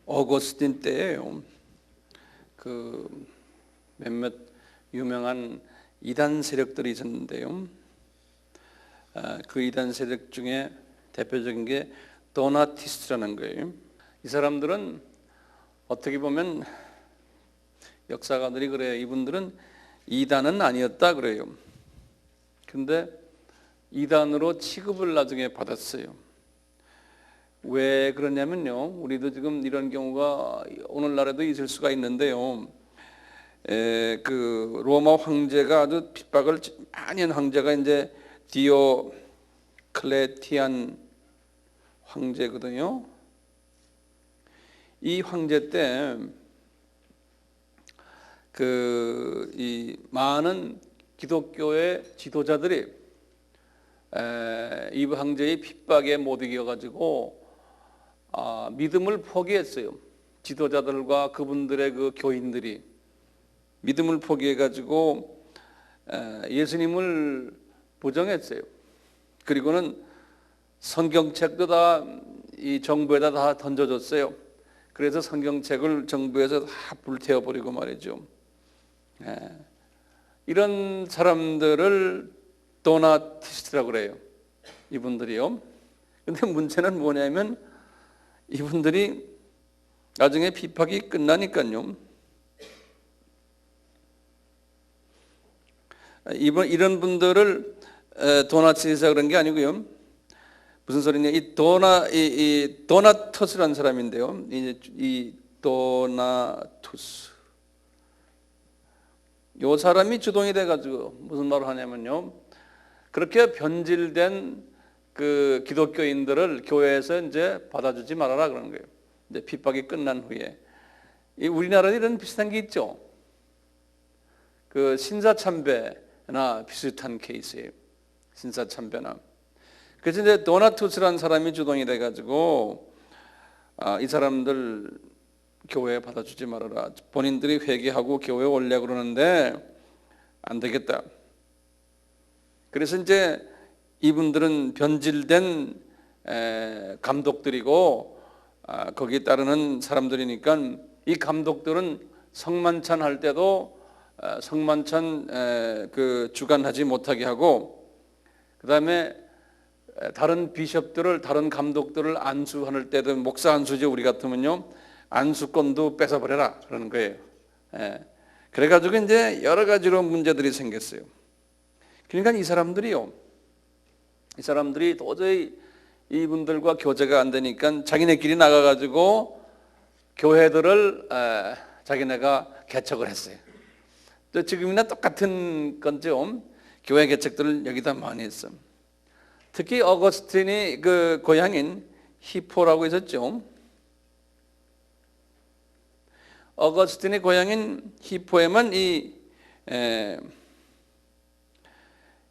어거스틴 때예요. 몇몇 유명한 이단 세력들이 있었는데요. 그 이단 세력 중에 대표적인 게 도나티스트라는 거예요. 이 사람들은 어떻게 보면 역사가들이 그래요. 이분들은 이단은 아니었다 그래요. 근데 이단으로 취급을 나중에 받았어요. 왜 그러냐면요, 우리도 지금 이런 경우가 오늘날에도 있을 수가 있는데요. 로마 황제가 아주 핍박을 많이 한 황제가 이제 디오클레티안 황제거든요. 이 황제 때 이 많은 기독교의 지도자들이 이 황제의 핍박에 못 이겨가지고 믿음을 포기했어요. 지도자들과 그분들의 그 교인들이 믿음을 포기해가지고 예수님을 부정했어요. 그리고는 성경책도 다 이 정부에다 다 던져줬어요. 그래서 성경책을 정부에서 다 불태워버리고 말이죠. 이런 사람들을 도나티스트라고 그래요. 이분들이요. 근데 문제는 뭐냐면 이분들이 나중에 핍박이 끝나니까요. 이런 분들을 도나티스트라 그런 게 아니고요. 무슨 소리냐? 이 도나투스라는 사람인데요. 이 도나투스. 요 사람이 주동이 돼가지고 무슨 말을 하냐면요. 그렇게 변질된 그 기독교인들을 교회에서 이제 받아주지 말아라 그러는 거예요. 이제 핍박이 끝난 후에. 우리나라에 이런 비슷한 게 있죠. 그 신사참배나 비슷한 케이스예요. 신사참배나. 그래서 이제 도나투스라는 사람이 주동이 돼가지고 이 사람들 교회에 받아주지 말아라. 본인들이 회개하고 교회에 오려고 그러는데 안 되겠다. 그래서 이제 이분들은 변질된 감독들이고 거기에 따르는 사람들이니까 이 감독들은 성만찬 할 때도 성만찬 주관하지 못하게 하고, 그 다음에 다른 비숍들을, 다른 감독들을 안수할 때도, 목사 안수죠 우리 같으면요, 안수권도 뺏어버려라 그러는 거예요. 그래가지고 이제 여러 가지로 문제들이 생겼어요. 그러니까 이 사람들이 도저히 이분들과 교제가 안 되니까 자기네끼리 나가가지고 교회들을 자기네가 개척을 했어요. 또 지금이나 똑같은 건죠. 교회 개척들을 여기다 많이 했어. 특히 어거스틴이 그 고향인 히포라고 있었죠. 어거스틴의 고향인 히포에만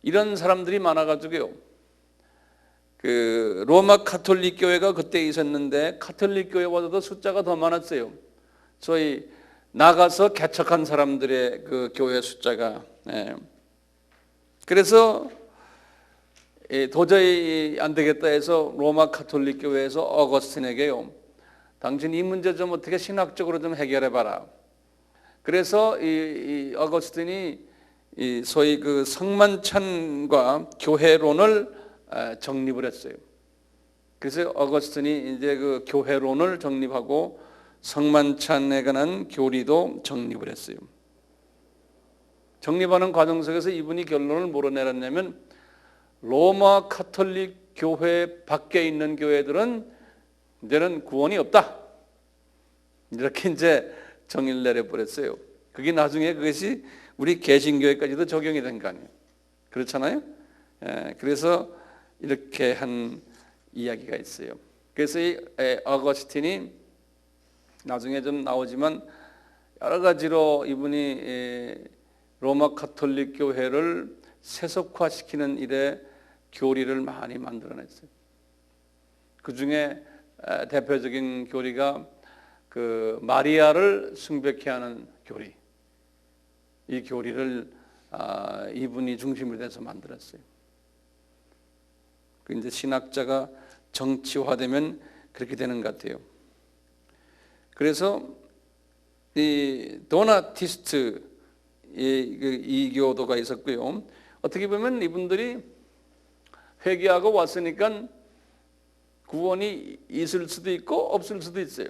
이런 사람들이 많아가지고요. 그 로마 가톨릭 교회가 그때 있었는데 가톨릭 교회보다도 숫자가 더 많았어요. 소위 나가서 개척한 사람들의 그 교회 숫자가. 그래서 도저히 안 되겠다 해서 로마 가톨릭 교회에서 어거스틴에게요, 당신 이 문제 좀 어떻게 신학적으로 좀 해결해 봐라. 그래서 이 어거스틴이 소위 그 성만찬과 교회론을 정립을 했어요. 그래서 어거스틴이 이제 그 교회론을 정립하고 성만찬에 관한 교리도 정립을 했어요. 정립하는 과정 속에서 이분이 결론을 뭐로 내렸냐면, 로마 가톨릭 교회 밖에 있는 교회들은 이제는 구원이 없다, 이렇게 이제 정의를 내려버렸어요. 그게 나중에 그것이 우리 개신교회까지도 적용이 된 거 아니에요. 그렇잖아요. 그래서 이렇게 한 이야기가 있어요. 그래서 이 어거스틴이 나중에 좀 나오지만 여러 가지로 이분이 로마 가톨릭 교회를 세속화시키는 일에 교리를 많이 만들어냈어요. 그 중에 대표적인 교리가 그 마리아를 숭배케 하는 교리. 이 교리를 이분이 중심으로 해서 만들었어요. 이제 신학자가 정치화되면 그렇게 되는 것 같아요. 그래서 이 도나티스트 이교도가 있었고요. 어떻게 보면 이분들이 회개하고 왔으니까 구원이 있을 수도 있고 없을 수도 있어요.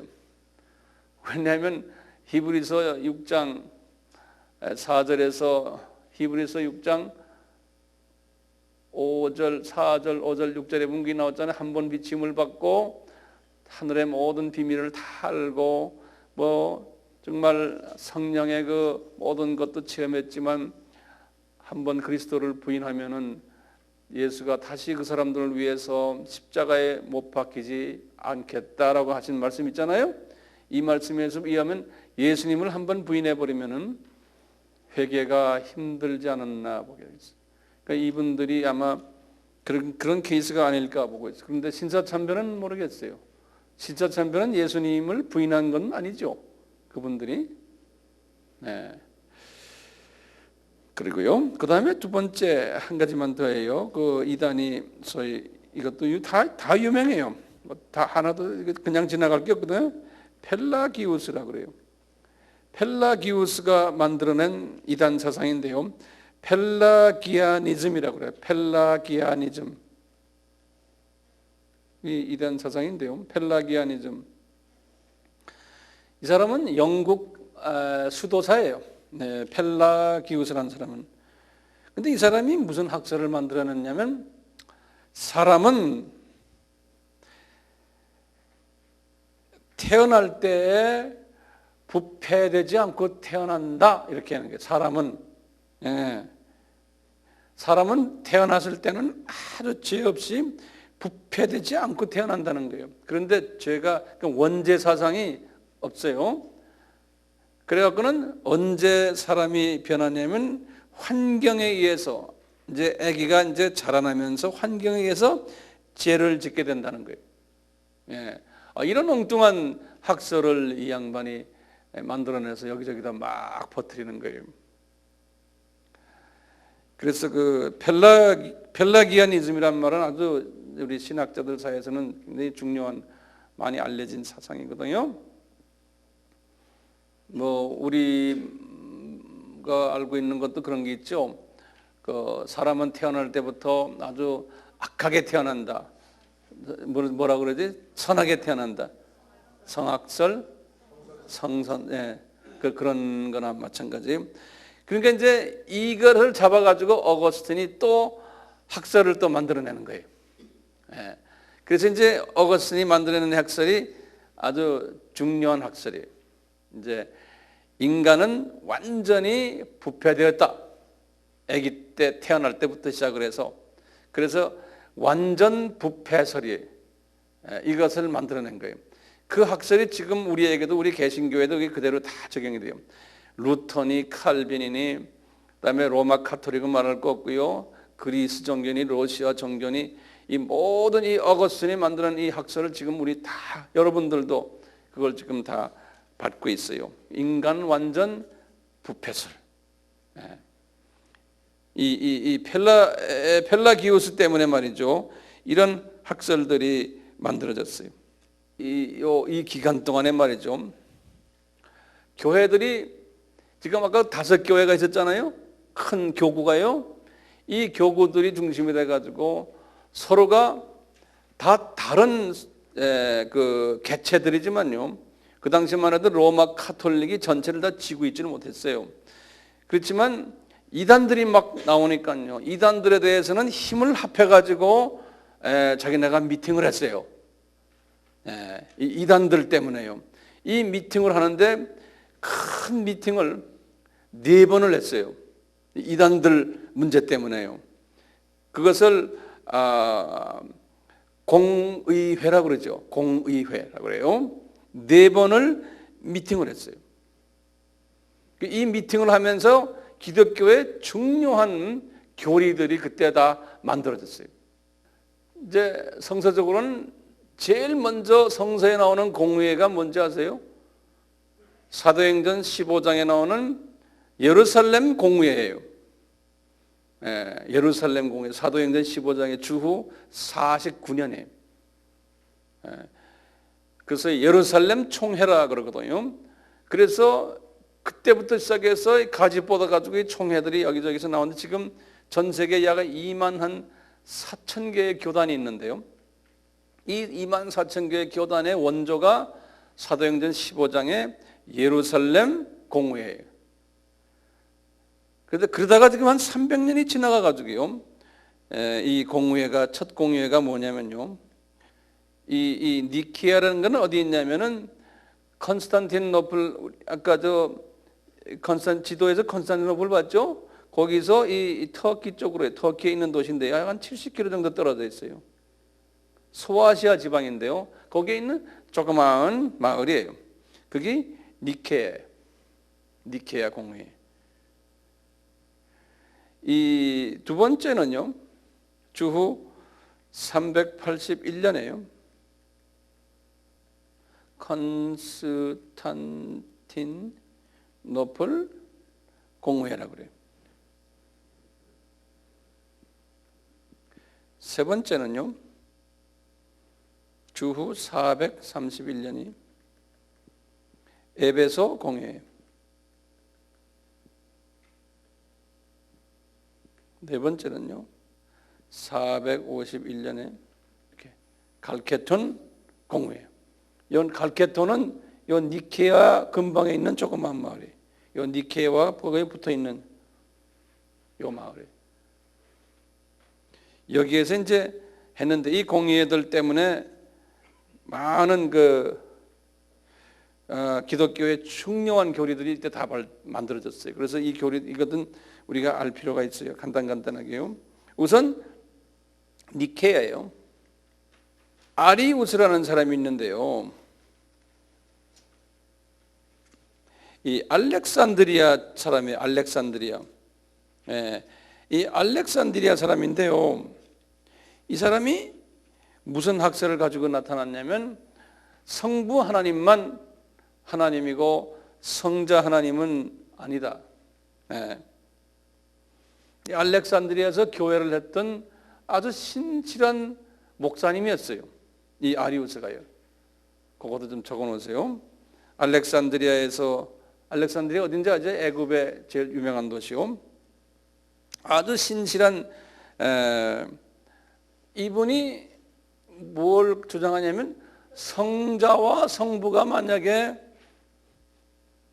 왜냐하면 히브리서 6장 4절에서 히브리서 6장 5절, 4절, 5절, 6절에 문기 나왔잖아요. 한 번 비침을 받고 하늘의 모든 비밀을 다 알고 뭐 정말 성령의 그 모든 것도 체험했지만 한 번 그리스도를 부인하면은 예수가 다시 그 사람들을 위해서 십자가에 못 박히지 않겠다라고 하신 말씀 있잖아요. 이 말씀에서 의하면 예수님을 한 번 부인해 버리면은 회개가 힘들지 않았나 보겠어요. 그러니까 이분들이 아마 그런 케이스가 아닐까 보고 있어요. 그런데 신사참배는 모르겠어요. 신사참배는 예수님을 부인한 건 아니죠. 그분들이. 네. 그리고요. 그 다음에 두 번째 한 가지만 더 해요. 그 이단이 소위 이것도 다 유명해요. 뭐 다 하나도 그냥 지나갈 게 없거든요. 펠라기우스라 그래요. 펠라기우스가 만들어낸 이단 사상인데요. 펠라기아니즘이라고 그래요. 펠라기아니즘. 이 이단 사상인데요. 펠라기아니즘. 이 사람은 영국 수도사예요. 네, 펠라기우스라는 사람은. 근데 이 사람이 무슨 학설을 만들어냈냐면 사람은 태어날 때에 부패되지 않고 태어난다 이렇게 하는 거예요. 사람은 태어났을 때는 아주 죄 없이 부패되지 않고 태어난다는 거예요. 그런데 죄가 원죄 사상이 없어요. 그래갖고는 언제 사람이 변하냐면 환경에 의해서 이제 아기가 이제 자라나면서 환경에 의해서 죄를 짓게 된다는 거예요. 예. 이런 엉뚱한 학설을 이 양반이 만들어내서 여기저기다 막 퍼뜨리는 거예요. 그래서 그 펠라기아니즘이란 말은 아주 우리 신학자들 사이에서는 굉장히 중요한 많이 알려진 사상이거든요. 뭐 우리가 알고 있는 것도 그런 게 있죠. 그 사람은 태어날 때부터 아주 악하게 태어난다. 뭐라 그러지? 선하게 태어난다. 성악설, 성선, 예, 그런 거나 마찬가지. 그러니까 이제 이거를 잡아가지고 어거스틴이 또 학설을 또 만들어내는 거예요. 예. 그래서 이제 어거스틴이 만들어내는 학설이 아주 중요한 학설이에요. 이제 인간은 완전히 부패되었다. 아기 때 태어날 때부터 시작을 해서 그래서 완전 부패설이에요. 이것을 만들어낸 거예요. 그 학설이 지금 우리에게도 우리 개신교에도 그대로 다 적용이 돼요. 루터니 칼빈이니 그다음에 로마 카톨릭은 말할 거 없고요. 그리스 정교니 러시아 정교니 이 모든 이 어거스틴이 만드는 이 학설을 지금 우리 다 여러분들도 그걸 지금 다 받고 있어요. 인간 완전 부패설. 이 펠라기우스 때문에 말이죠. 이런 학설들이 만들어졌어요. 이 기간 동안에 말이죠. 교회들이 지금 아까 5교회가 있었잖아요. 큰 교구가요. 이 교구들이 중심이 돼가지고 서로가 다 다른 그 개체들이지만요. 그 당시만 해도 로마 카톨릭이 전체를 다 쥐고 있지는 못했어요. 그렇지만 이단들이 막 나오니까요. 이단들에 대해서는 힘을 합해가지고 자기네가 미팅을 했어요. 이 이단들 때문에요. 이 미팅을 하는데 큰 미팅을 4번을 했어요. 이단들 문제 때문에요. 그것을 공의회라고 그러죠. 공의회라고 그래요. 4번을 미팅을 했어요. 이 미팅을 하면서 기독교의 중요한 교리들이 그때 다 만들어졌어요. 이제 성서적으로는 제일 먼저 성서에 나오는 공의회가 뭔지 아세요? 사도행전 15장에 나오는 예루살렘 공의회예요. 예루살렘 공의회. 사도행전 15장의 주후 49년에. 그래서 예루살렘 총회라 그러거든요. 그래서 그때부터 시작해서 가지 뻗어가지고 이 총회들이 여기저기서 나오는데 지금 전 세계 약 2만 한 4천 개의 교단이 있는데요. 이 2만 4천 개의 교단의 원조가 사도행전 15장의 예루살렘 공회예요. 그러다가 지금 한 300년이 지나가가지고요. 이 공회가, 첫 공회가 뭐냐면요. 이 니케아라는 건 어디 있냐면은 컨스탄티노플, 아까 지도에서 컨스탄티노플 봤죠? 거기서 이 터키 쪽으로, 터키에 있는 도시인데요. 한 70km 정도 떨어져 있어요. 소아시아 지방인데요. 거기에 있는 조그마한 마을이에요. 그게 니케아 공회. 이 두 번째는요. 주후 381년에요. 컨스탄티노플 공회라고 그래요. 세 번째는요. 주후 431년이 에베소 공회. 네 번째는요. 451년에 이렇게 갈케톤 공회. 이 갈케톤은 이 니케아 근방에 있는 조그만 마을이에요. 이 니케아와 거기에 붙어 있는 이 마을이에요. 여기에서 이제 했는데 이 공회들 때문에 많은 기독교의 중요한 교리들이 이때 다 만들어졌어요. 그래서 이 교리 이것은 우리가 알 필요가 있어요. 간단하게요. 우선 니케아예요. 아리우스라는 사람이 있는데요. 이 알렉산드리아 사람이에요. 알렉산드리아. 이 알렉산드리아 사람인데요. 이 사람이 무슨 학설을 가지고 나타났냐면 성부 하나님만 하나님이고 성자 하나님은 아니다. 이 알렉산드리아에서 교회를 했던 아주 신실한 목사님이었어요. 이 아리우스가요. 그것도 좀 적어놓으세요. 알렉산드리아 어딘지 아죠? 애굽의 제일 유명한 도시요. 아주 신실한 이분이 뭘 주장하냐면 성자와 성부가 만약에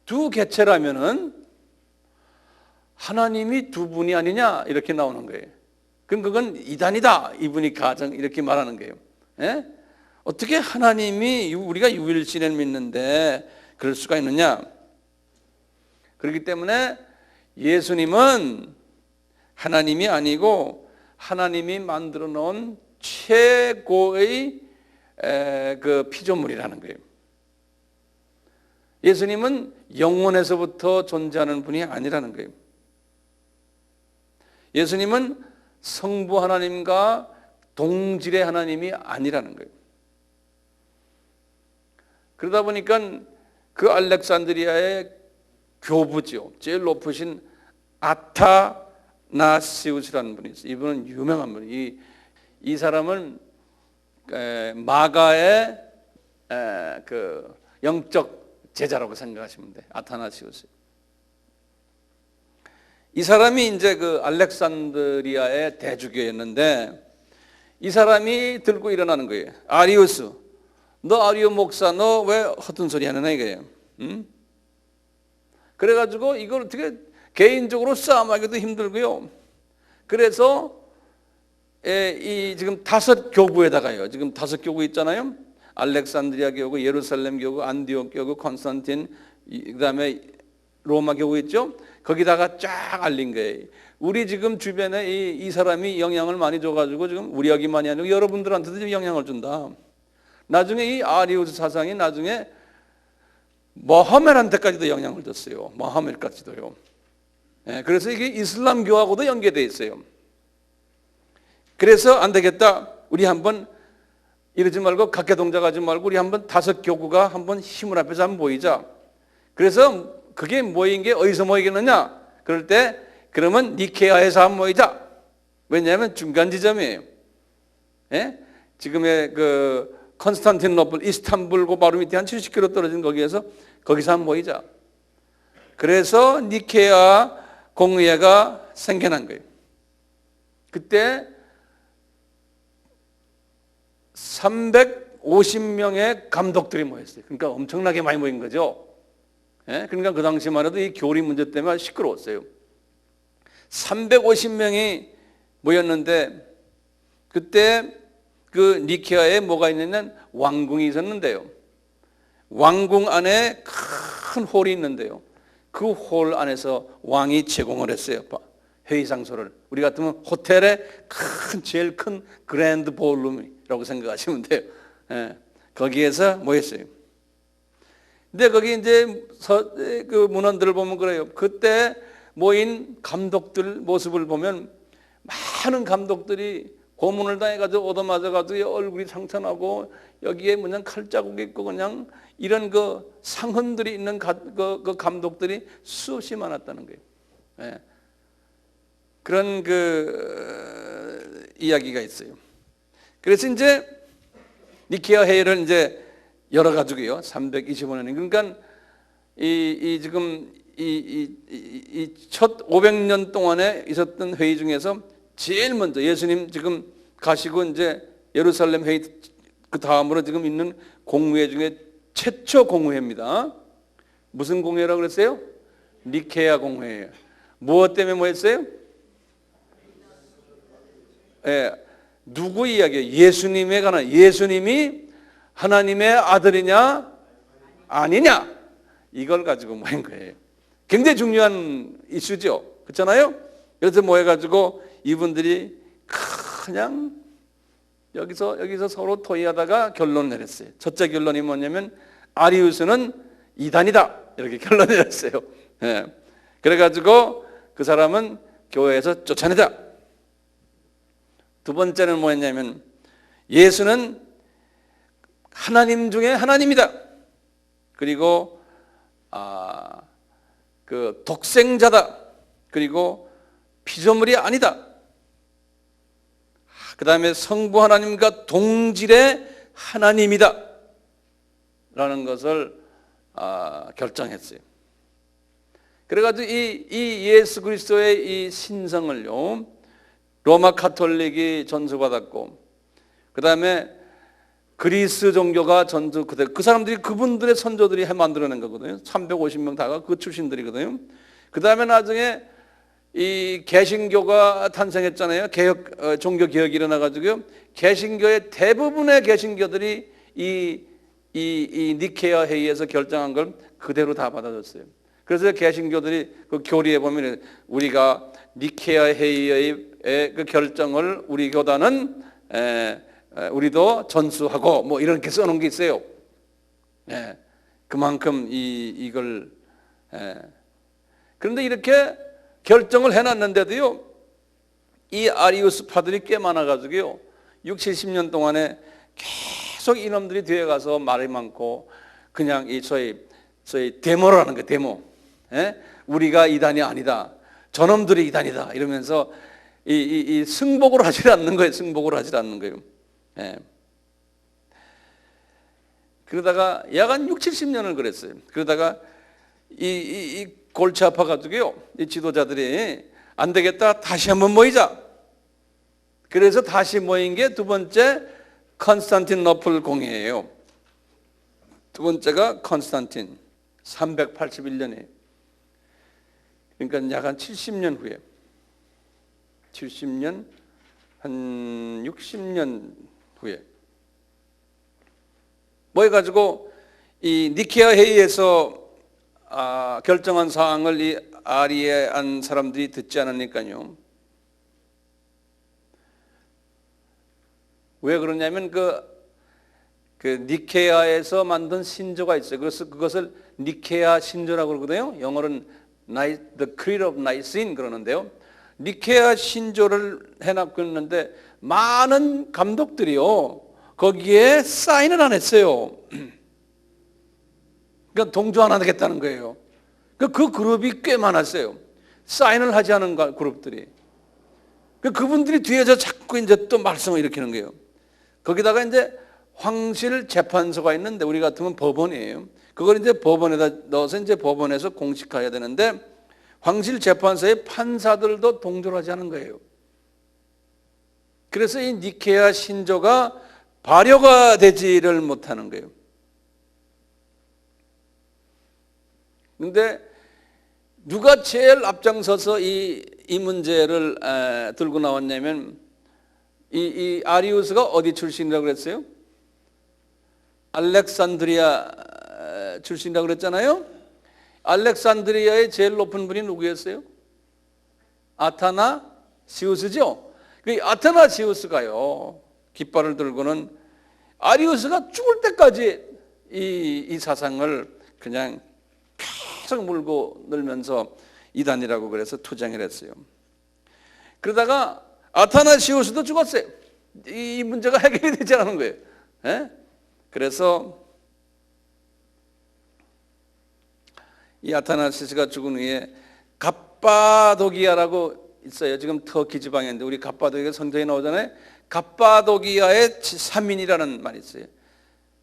두 개체라면은 하나님이 두 분이 아니냐 이렇게 나오는 거예요. 그럼 그건 이단이다. 이분이 가정 이렇게 말하는 거예요. 어떻게 하나님이 우리가 유일신을 믿는데 그럴 수가 있느냐? 그렇기 때문에 예수님은 하나님이 아니고 하나님이 만들어 놓은 최고의 그 피조물이라는 거예요. 예수님은 영원에서부터 존재하는 분이 아니라는 거예요. 예수님은 성부 하나님과 동질의 하나님이 아니라는 거예요. 그러다 보니까 그 알렉산드리아의 교부죠. 제일 높으신 아타나시우스라는 분이 있어요. 이분은 유명한 분이에요. 이 사람은 마가의 그 영적 제자라고 생각하시면 돼요. 아타나시우스. 이 사람이 이제 그 알렉산드리아의 대주교였는데 이 사람이 들고 일어나는 거예요. 아리우스, 너 아리오 목사, 너 왜 허튼 소리 하느냐 이거예요. 응? 그래가지고 이걸 어떻게 개인적으로 싸움하기도 힘들고요. 그래서 이 지금 5교구에다가요. 지금 5교구 있잖아요. 알렉산드리아 교구, 예루살렘 교구, 안디옥 교구, 콘스탄틴, 그다음에 로마 교구 있죠. 거기다가 쫙 알린 거예요. 우리 지금 주변에 이 사람이 영향을 많이 줘가지고 지금 우리 여기만이 아니고 여러분들한테도 영향을 준다. 나중에 이 아리우스 사상이 나중에 모하메드한테까지도 영향을 줬어요. 모하메드까지도요. 그래서 이게 이슬람교하고도 연계되어 있어요. 그래서 안 되겠다. 우리 한번 이러지 말고 각계동작하지 말고 우리 한번 5교구가 한번 힘을 합해서 한번 모이자. 그래서 그게 모인 게 어디서 모이겠느냐? 그럴 때 그러면 니케아에서 한번 모이자. 왜냐하면 중간 지점이에요. 지금의 그 컨스탄티노플, 이스탄불 그 바로 밑에 한 70km 떨어진 거기서 한번 모이자. 그래서 니케아 공의회가 생겨난 거예요. 그때 350명의 감독들이 모였어요. 그러니까 엄청나게 많이 모인 거죠. 예? 그러니까 그 당시만 해도 이 교리 문제 때문에 시끄러웠어요. 350명이 모였는데 그때 그 니케아에 뭐가 있냐면 왕궁이 있었는데요. 왕궁 안에 큰 홀이 있는데요. 그 홀 안에서 왕이 제공을 했어요. 회의 장소를. 우리 같으면 호텔의 제일 큰 그랜드 볼룸이라고 생각하시면 돼요. 예, 거기에서 모였어요. 근데 거기 이제 그 문헌들을 보면 그래요. 그때 모인 감독들 모습을 보면 많은 감독들이 고문을 당해가지고 얻어맞아가지고 얼굴이 상처나고 여기에 그냥 칼자국이 있고 그냥 이런 그 상흔들이 있는 그 감독들이 수없이 많았다는 거예요. 예. 그런 그 이야기가 있어요. 그래서 이제 니케아 회의를 이제 열어가지고요. 325년에 그러니까 지금 첫 500년 동안에 있었던 회의 중에서 제일 먼저 예수님 지금 가시고 이제 예루살렘 회의 그 다음으로 지금 있는 공회회 중에 최초 공회입니다. 무슨 공회라고 그랬어요? 니케아 공회예요. 무엇 때문에 모였어요? 예, 누구 이야기예요? 예수님에 관한, 예수님이 하나님의 아들이냐 아니냐 이걸 가지고 모인 거예요. 굉장히 중요한 이슈죠. 그렇잖아요? 그래서 모여가지고 이분들이 그냥 여기서 서로 토의하다가 결론 내렸어요. 첫째 결론이 뭐냐면 아리우스는 이단이다 이렇게 결론 내렸어요. 예. 그래가지고 그 사람은 교회에서 쫓아내자. 두 번째는 뭐였냐면 예수는 하나님 중에 하나님이다. 그리고 그 독생자다. 그리고 피조물이 아니다. 그 다음에 성부 하나님과 동질의 하나님이다 라는 것을 결정했어요. 그래가지고 이 예수 그리스도의 이 신성을요 로마 카톨릭이 전수받았고 그 다음에 그리스 종교가 전수 그 사람들이 그분들의 선조들이 만들어낸 거거든요. 350명 다가 그 출신들이거든요. 그 다음에 나중에 이 개신교가 탄생했잖아요. 종교 개혁이 일어나가지고요. 개신교의 대부분의 개신교들이 이 니케아 회의에서 결정한 걸 그대로 다 받아줬어요. 그래서 개신교들이 그 교리에 보면 우리가 니케아 회의의 그 결정을 우리 교단은 우리도 전수하고 뭐 이렇게 써놓은 게 있어요. 그만큼 이걸 그런데 이렇게 결정을 해놨는데도요, 이 아리우스파들이 꽤 많아가지고요, 60, 70년 동안에 계속 이놈들이 뒤에 가서 말이 많고, 그냥 이 소위 데모라는 거, 데모. 우리가 이단이 아니다. 저놈들이 이단이다. 이러면서 이 승복을 하질 않는 거예요. 승복을 하질 않는 거예요. 그러다가 약간 60, 70년을 그랬어요. 그러다가 이 골치 아파가지고요, 이 지도자들이 안 되겠다, 다시 한번 모이자. 그래서 다시 모인 게 두 번째 컨스탄티노플 공회예요. 두 번째가 컨스탄틴 381년에, 그러니까 약 한 70년 후에, 70년 한 60년 후에 모여가지고 이 니케아 회의에서 결정한 사항을 이 아리에안 사람들이 듣지 않으니까요. 왜 그러냐면 그 니케아에서 만든 신조가 있어요. 그래서 그것을 니케아 신조라고 그러거든요. 영어로는 The Creed of Nicene 그러는데요. 니케아 신조를 해놨고 있는데 많은 감독들이요 거기에 사인을 안 했어요. 그러니까 동조 안 하겠다는 거예요. 그 그룹이 꽤 많았어요. 사인을 하지 않은 그룹들이. 그분들이 뒤에서 자꾸 이제 또 말썽을 일으키는 거예요. 거기다가 이제 황실 재판소가 있는데 우리 같으면 법원이에요. 그걸 이제 법원에다 넣어서 이제 법원에서 공식화해야 되는데 황실 재판소의 판사들도 동조를 하지 않은 거예요. 그래서 이 니케아 신조가 발효가 되지를 못하는 거예요. 근데 누가 제일 앞장서서 이 문제를 들고 나왔냐면 이 아리우스가 어디 출신이라고 그랬어요? 알렉산드리아 출신이라고 그랬잖아요. 알렉산드리아의 제일 높은 분이 누구였어요? 아타나시우스죠. 그 아타나시우스가요, 깃발을 들고는 아리우스가 죽을 때까지 이 사상을 그냥 계속 물고 늘면서 이단이라고 그래서 투쟁을 했어요. 그러다가 아타나시우스도 죽었어요. 이 문제가 해결이 되지 않은 거예요. 그래서 이 아타나시스가 죽은 후에 갑바도기아라고 있어요. 지금 터키 지방인데 우리 갑바도기아 성경에 나오잖아요. 갑바도기아의 3인이라는 말이 있어요.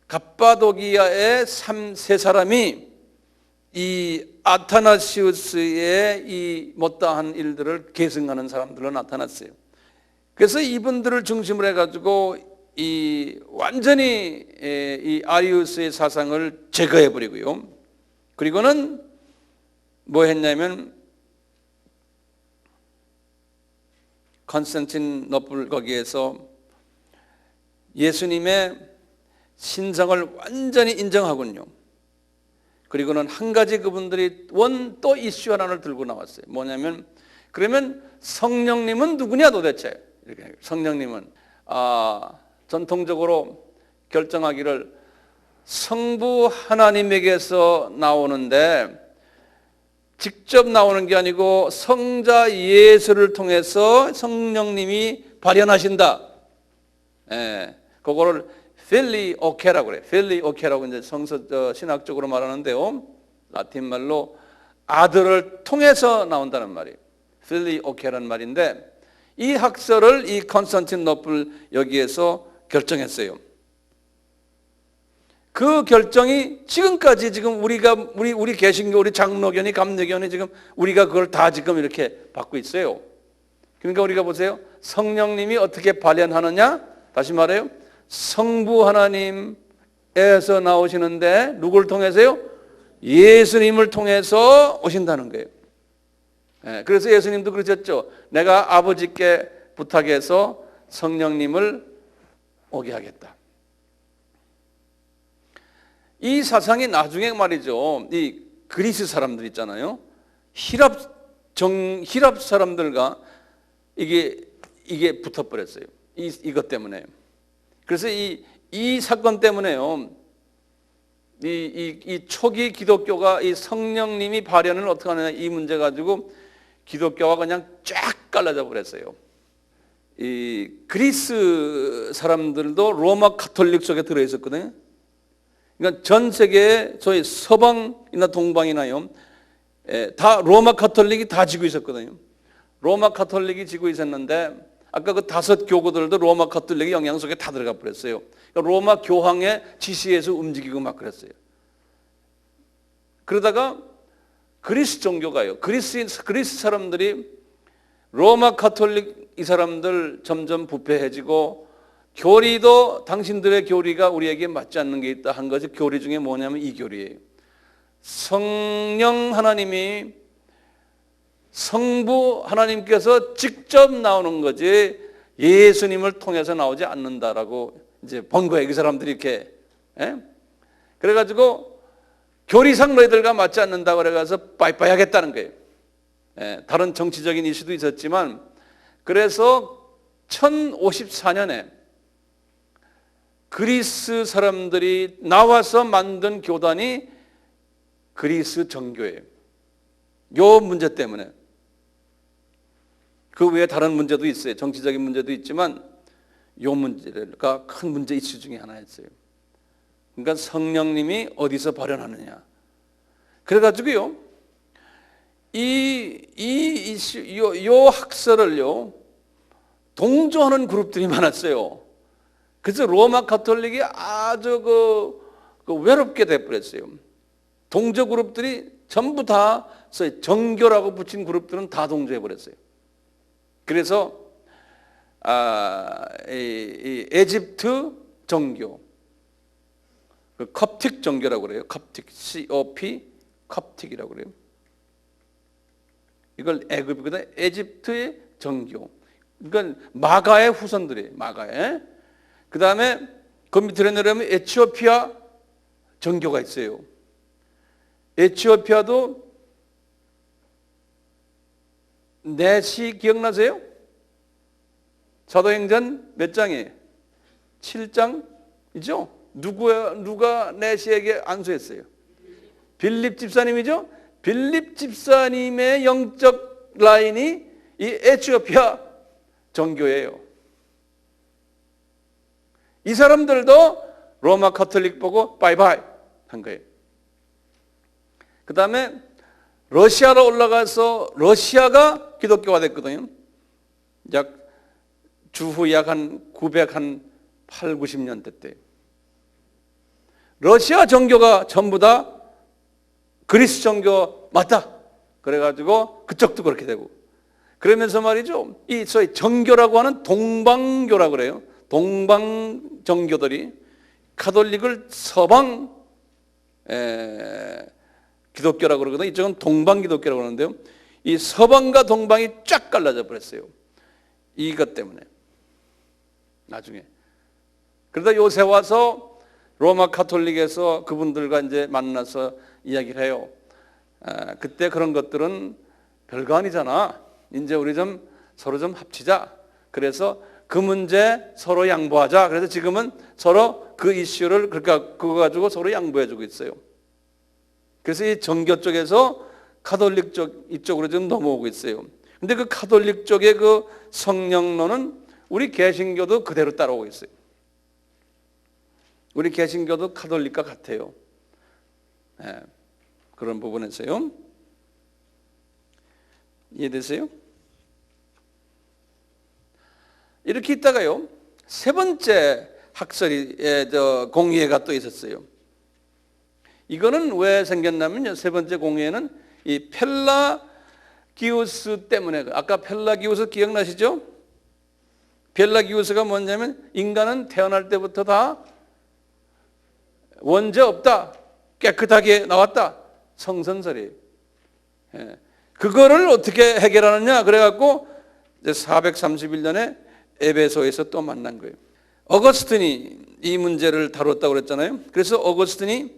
갑바도기아의 세 사람이 이 아타나시우스의 이 못다한 일들을 계승하는 사람들로 나타났어요. 그래서 이분들을 중심으로 해가지고 이 완전히 이 아리우스의 사상을 제거해 버리고요. 그리고는 뭐 했냐면 컨스탄티노플 거기에서 예수님의 신성을 완전히 인정하군요. 그리고는 한 가지 그분들이 또 이슈 하나를 들고 나왔어요. 뭐냐면 그러면 성령님은 누구냐 도대체? 이렇게 성령님은 전통적으로 결정하기를 성부 하나님에게서 나오는데 직접 나오는 게 아니고 성자 예수를 통해서 성령님이 발현하신다. 그거를 필리오케라고 그래요. 필리오케라고 이제 신학적으로 말하는데요. 라틴 말로 아들을 통해서 나온다는 말이에요. 필리오케라는 말인데 이 학설을 이 컨스탄티노플 여기에서 결정했어요. 그 결정이 지금까지 지금 우리 개신교, 우리 장로교니 감리교니 지금 우리가 그걸 다 지금 이렇게 받고 있어요. 그러니까 우리가 보세요. 성령님이 어떻게 발현하느냐? 다시 말해요. 성부 하나님에서 나오시는데 누굴 통해서요? 예수님을 통해서 오신다는 거예요. 그래서 예수님도 그러셨죠. 내가 아버지께 부탁해서 성령님을 오게 하겠다. 이 사상이 나중에 말이죠. 이 그리스 사람들 있잖아요. 히랍 사람들과 이게 붙어버렸어요. 이것 때문에. 그래서 이 사건 때문에요. 이 초기 기독교가 이 성령님이 발현을 어떻게 하느냐 이 문제 가지고 기독교가 그냥 쫙 갈라져 버렸어요. 이 그리스 사람들도 로마 가톨릭 속에 들어 있었거든요. 그러니까 전 세계에 저희 서방이나 동방이나요, 다 로마 가톨릭이 다 지고 있었거든요. 로마 가톨릭이 지고 있었는데 아까 그 5 교구들도 로마 가톨릭의 영향 속에 다 들어가 버렸어요. 그러니까 로마 교황의 지시에서 움직이고 막 그랬어요. 그러다가 그리스 종교가요. 그리스 사람들이 로마 가톨릭 이 사람들 점점 부패해지고 교리도 당신들의 교리가 우리에게 맞지 않는 게 있다 한 것이 교리 중에 뭐냐면 이 교리예요. 성령 하나님이 성부 하나님께서 직접 나오는 거지 예수님을 통해서 나오지 않는다라고 이제 본 거예요. 그 사람들이 이렇게. 그래가지고 교리상 너희들과 맞지 않는다고 그래가서 빠이빠이 하겠다는 거예요. 다른 정치적인 이슈도 있었지만 그래서 1054년에 그리스 사람들이 나와서 만든 교단이 그리스 정교예요. 요 문제 때문에. 그 외에 다른 문제도 있어요. 정치적인 문제도 있지만 요 문제가 큰 문제 이슈 중에 하나였어요. 그러니까 성령님이 어디서 발현하느냐. 그래가지고요, 요 학설을요 동조하는 그룹들이 많았어요. 그래서 로마 가톨릭이 아주 그 외롭게 돼버렸어요. 동조 그룹들이 전부 다 정교라고 붙인 그룹들은 다 동조해버렸어요. 그래서 이 에집트 정교, 그 컵틱 정교라고 그래요. 컵틱, COP, 컵틱이라고 그래요. 이걸 애굽이거든. 에집트의 정교. 그러니까 마가의 후손들이에요. 마가의. 그 다음에 그 밑으로 내려오면 에티오피아 정교가 있어요. 에티오피아도 넷이 기억나세요? 사도행전 몇 장이에요? 7장이죠? 누가 넷이에게 안수했어요? 빌립 집사님이죠? 빌립 집사님의 영적 라인이 이 에티오피아 정교예요. 이 사람들도 로마 가톨릭 보고 바이바이 한 거예요. 그 다음에 러시아로 올라가서 러시아가 기독교가 됐거든요. 주후 약 한 908, 90년대 때. 러시아 정교가 전부 다 그리스 정교 맞다. 그래가지고 그쪽도 그렇게 되고. 그러면서 말이죠. 이 소위 정교라고 하는 동방교라고 그래요. 동방 정교들이 가톨릭을 서방 기독교라고 그러거든요. 이쪽은 동방 기독교라고 그러는데요. 이 서방과 동방이 쫙 갈라져 버렸어요. 이것 때문에. 나중에. 그러다 요새 와서 로마 가톨릭에서 그분들과 이제 만나서 이야기를 해요. 그때 그런 것들은 별거 아니잖아. 이제 우리 서로 좀 합치자. 그래서 그 문제 서로 양보하자. 그래서 지금은 서로 그 이슈를 그거 가지고 서로 양보해주고 있어요. 그래서 이 정교 쪽에서 가톨릭 쪽 이쪽으로 좀 넘어오고 있어요. 근데 그 가톨릭 쪽의 그 성령론은 우리 개신교도 그대로 따라오고 있어요. 우리 개신교도 가톨릭과 같아요. 네, 그런 부분에서요. 이해되세요? 이렇게 있다가요, 세 번째 공의회가 또 있었어요. 이거는 왜 생겼냐면요, 세 번째 공의회는 이 펠라기우스 때문에, 아까 펠라기우스 기억나시죠? 펠라기우스가 뭐냐면 인간은 태어날 때부터 다 원죄 없다, 깨끗하게 나왔다, 성선설이에요. 그거를 어떻게 해결하느냐 그래갖고 431년에 에베소에서 또 만난 거예요. 어거스틴이 이 문제를 다뤘다고 그랬잖아요. 그래서 어거스틴이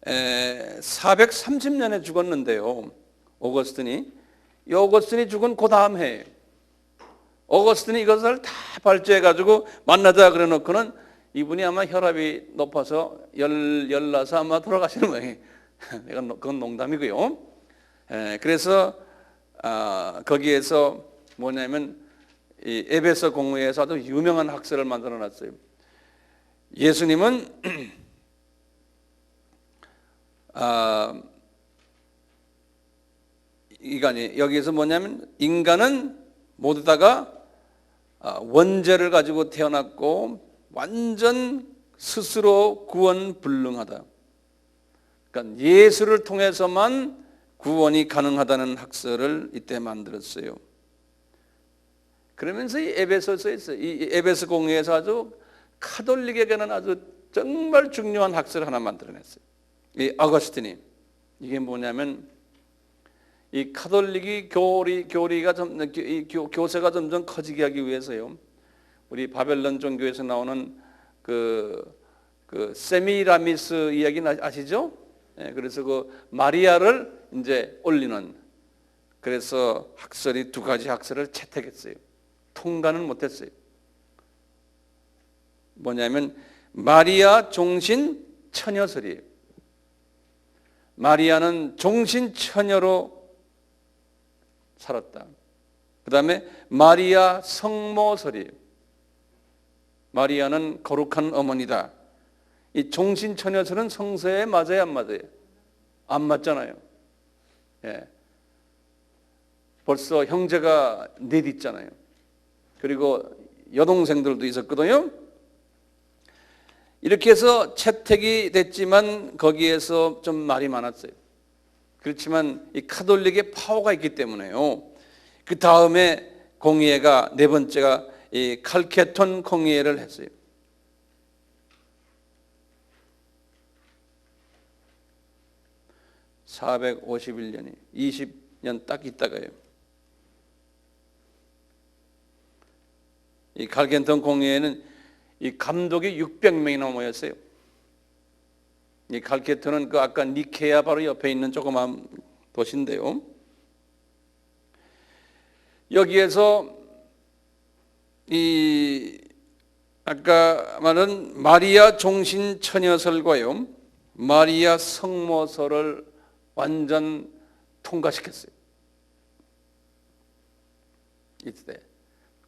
430년에 죽었는데요. 어거스틴이 죽은 그 다음 해에 어거스틴이 이것을 다 발주해가지고 만나자 그래 놓고는 이분이 아마 혈압이 높아서 열나서 아마 돌아가시는 모양이에요. 그건 농담이고요. 그래서 거기에서 뭐냐면 이 에베소 공회에서 아주 유명한 학설을 만들어 놨어요. 예수님은 여기에서 뭐냐면 인간은 모두 다가 원죄를 가지고 태어났고 완전 스스로 구원 불능하다. 그러니까 예수를 통해서만 구원이 가능하다는 학설을 이때 만들었어요. 그러면서 이 에베소서에서 이 에베소 공회에서 아주 가톨릭에게는 아주 정말 중요한 학설을 하나 만들어냈어요. 이 어거스틴이 이게 뭐냐면 이 가톨릭이 교리가 교세가 점점 커지게 하기 위해서요. 우리 바벨론 종교에서 나오는 그 세미라미스 이야기 아시죠? 그래서 그 마리아를 이제 올리는, 그래서 학설이 두 가지 학설을 채택했어요. 통과는 못했어요. 뭐냐면 마리아 종신 처녀설이에요. 마리아는 종신 처녀로 살았다. 그 다음에 마리아 성모설이에요. 마리아는 거룩한 어머니다. 이 종신 처녀설은 성서에 맞아요, 안 맞아요? 안 맞잖아요. 예. 벌써 형제가 넷 있잖아요. 그리고 여동생들도 있었거든요. 이렇게 해서 채택이 됐지만 거기에서 좀 말이 많았어요. 그렇지만 이 카톨릭의 파워가 있기 때문에요. 그 다음에 공의회가 네 번째가 이 칼케톤 공의회를 했어요. 451년이 20년 딱 있다가요. 이 칼케톤 공의회는 이 감독이 600명이나 모였어요. 이 칼케톤은 그 아까 니케아 바로 옆에 있는 조그만 도시인데요. 여기에서 이 아까 말한 마리아 종신 처녀설과요, 마리아 성모설을 완전 통과시켰어요. 이때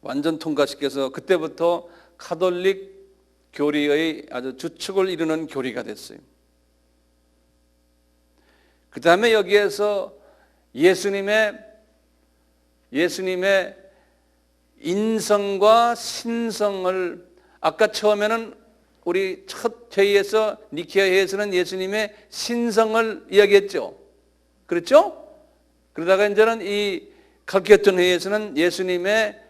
완전 통과시켜서 그때부터 카톨릭 교리의 아주 주축을 이루는 교리가 됐어요. 그 다음에 여기에서 예수님의 인성과 신성을 아까 처음에는 우리 첫 회의에서 니케아 회의에서는 예수님의 신성을 이야기했죠. 그렇죠? 그러다가 이제는 이 칼케톤 회의에서는 예수님의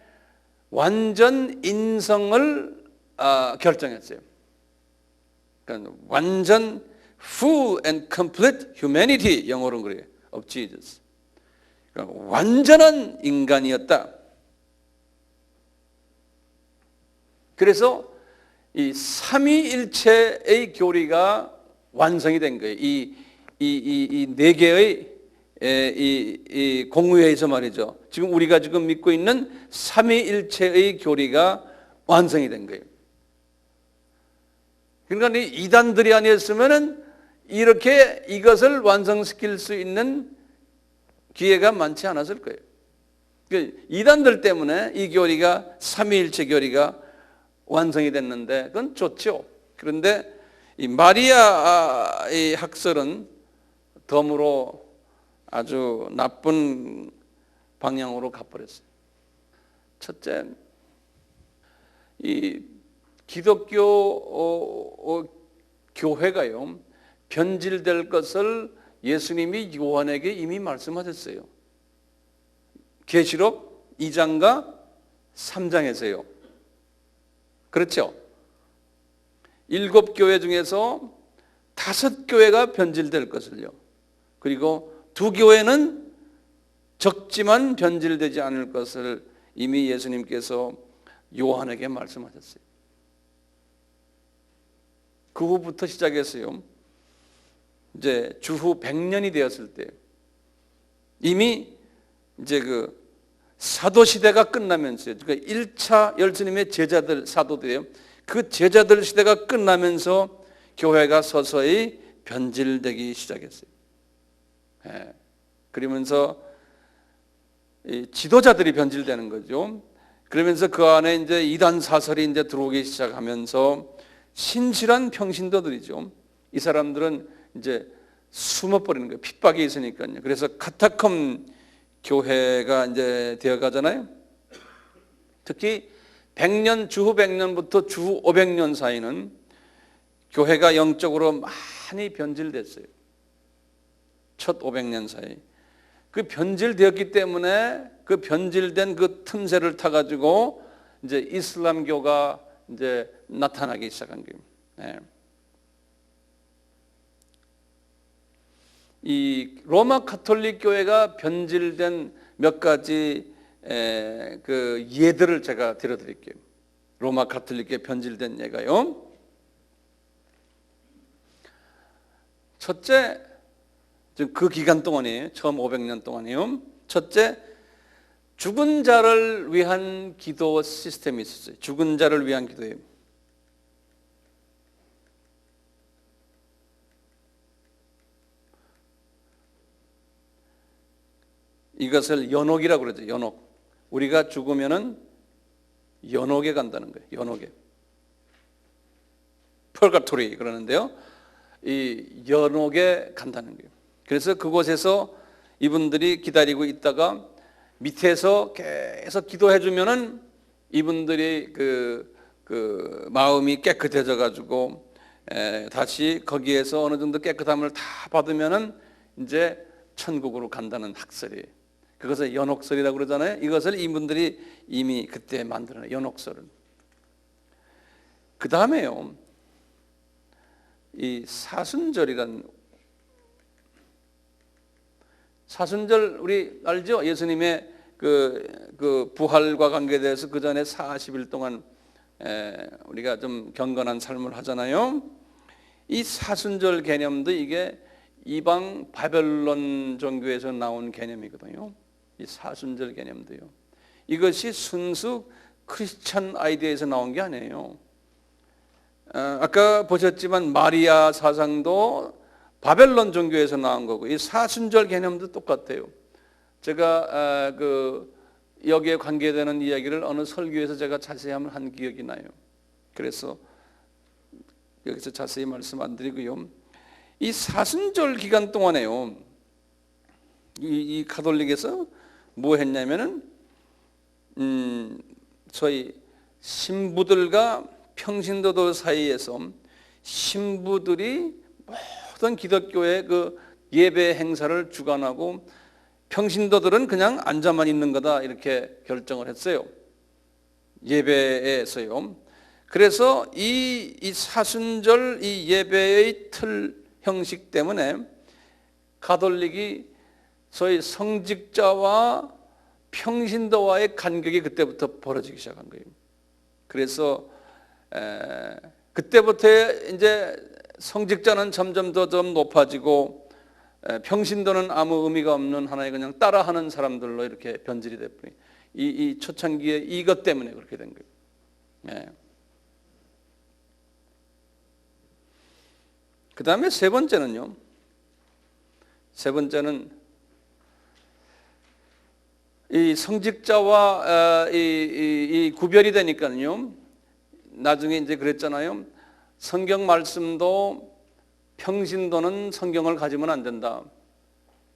완전 인성을 결정했어요. 그러니까 완전 full and complete humanity, 영어로는 그래요. of Jesus. 그러니까 완전한 인간이었다. 그래서 이 삼위일체의 교리가 완성이 된 거예요. 이 네 개의 이 공의회에서 말이죠. 지금 우리가 지금 믿고 있는 삼위일체의 교리가 완성이 된 거예요. 그러니까 이 이단들이 아니었으면은 이렇게 이것을 완성시킬 수 있는 기회가 많지 않았을 거예요. 그러니까 이단들 때문에 이 교리가 삼위일체 교리가 완성이 됐는데 그건 좋죠. 그런데 이 마리아의 학설은 덤으로 아주 나쁜 방향으로 가버렸어요. 첫째, 이 기독교 교회가요 변질될 것을 예수님이 요한에게 이미 말씀하셨어요. 계시록 2장과 3장에서요. 그렇죠? 7교회 중에서 5교회가 변질될 것을요. 그리고 2교회는 적지만 변질되지 않을 것을 이미 예수님께서 요한에게 말씀하셨어요. 그 후부터 시작했어요. 이제 주후 100년이 되었을 때 이미 이제 그 사도 시대가 끝나면서, 그러니까 1차 예수님의 제자들 사도들이에요. 그 제자들 시대가 끝나면서 교회가 서서히 변질되기 시작했어요. 예. 그러면서 이 지도자들이 변질되는 거죠. 그러면서 그 안에 이제 이단 사설이 이제 들어오기 시작하면서 신실한 평신도들이죠. 이 사람들은 이제 숨어버리는 거예요. 핍박이 있으니까요. 그래서 카타콤 교회가 이제 되어 가잖아요. 특히 100년, 주후 100년부터 주후 500년 사이는 교회가 영적으로 많이 변질됐어요. 첫 500년 사이. 그 변질되었기 때문에 그 변질된 그 틈새를 타가지고 이제 이슬람교가 이제 나타나기 시작한 거예요. 네. 이 로마 가톨릭 교회가 변질된 몇 가지 그 예들을 제가 들어드릴게요. 로마 가톨릭에 변질된 예가요. 첫째, 그 기간 동안이에요. 처음 500년 동안이요. 첫째, 죽은 자를 위한 기도 시스템이 있었어요. 죽은 자를 위한 기도예요. 이것을 연옥이라고 그러죠. 연옥. 우리가 죽으면은 연옥에 간다는 거예요. 연옥에. 펄가토리 그러는데요. 이 연옥에 간다는 거예요. 그래서 그곳에서 이분들이 기다리고 있다가 밑에서 계속 기도해 주면은 이분들이 그 마음이 깨끗해져 가지고 다시 거기에서 어느 정도 깨끗함을 다 받으면은 이제 천국으로 간다는 학설이에요. 그것을 연옥설이라고 그러잖아요. 이것을 이분들이 이미 그때 만들어낸 연옥설은. 그 다음에요, 이 사순절이란, 사순절 우리 알죠? 예수님의 그 부활과 관계돼서 그 전에 40일 동안 우리가 좀 경건한 삶을 하잖아요. 이 사순절 개념도 이게 이방 바벨론 종교에서 나온 개념이거든요. 이 사순절 개념도요. 이것이 순수 크리스천 아이디어에서 나온 게 아니에요. 아까 보셨지만 마리아 사상도 바벨론 종교에서 나온 거고, 이 사순절 개념도 똑같아요. 제가 여기에 관계되는 이야기를 어느 설교에서 제가 자세히 한번 한 기억이 나요. 그래서 여기서 자세히 말씀 안 드리고요. 이 사순절 기간 동안에요, 이 가톨릭에서 뭐 했냐면은 저희 신부들과 평신도들 사이에서 신부들이 모든 기독교의 그 예배 행사를 주관하고 평신도들은 그냥 앉아만 있는 거다, 이렇게 결정을 했어요. 예배에서요. 그래서 이 사순절 이 예배의 틀 형식 때문에 가톨릭이 소위 성직자와 평신도와의 간격이 그때부터 벌어지기 시작한 거예요. 그래서 그때부터 이제 성직자는 점점 더 좀 높아지고 평신도는 아무 의미가 없는 하나의 그냥 따라하는 사람들로 이렇게 변질이 됐고요. 이 초창기에 이것 때문에 그렇게 된 거예요. 그 다음에 세 번째는요. 세 번째는 이 성직자와 이 구별이 되니까요. 나중에 이제 그랬잖아요. 성경 말씀도 평신도는 성경을 가지면 안 된다.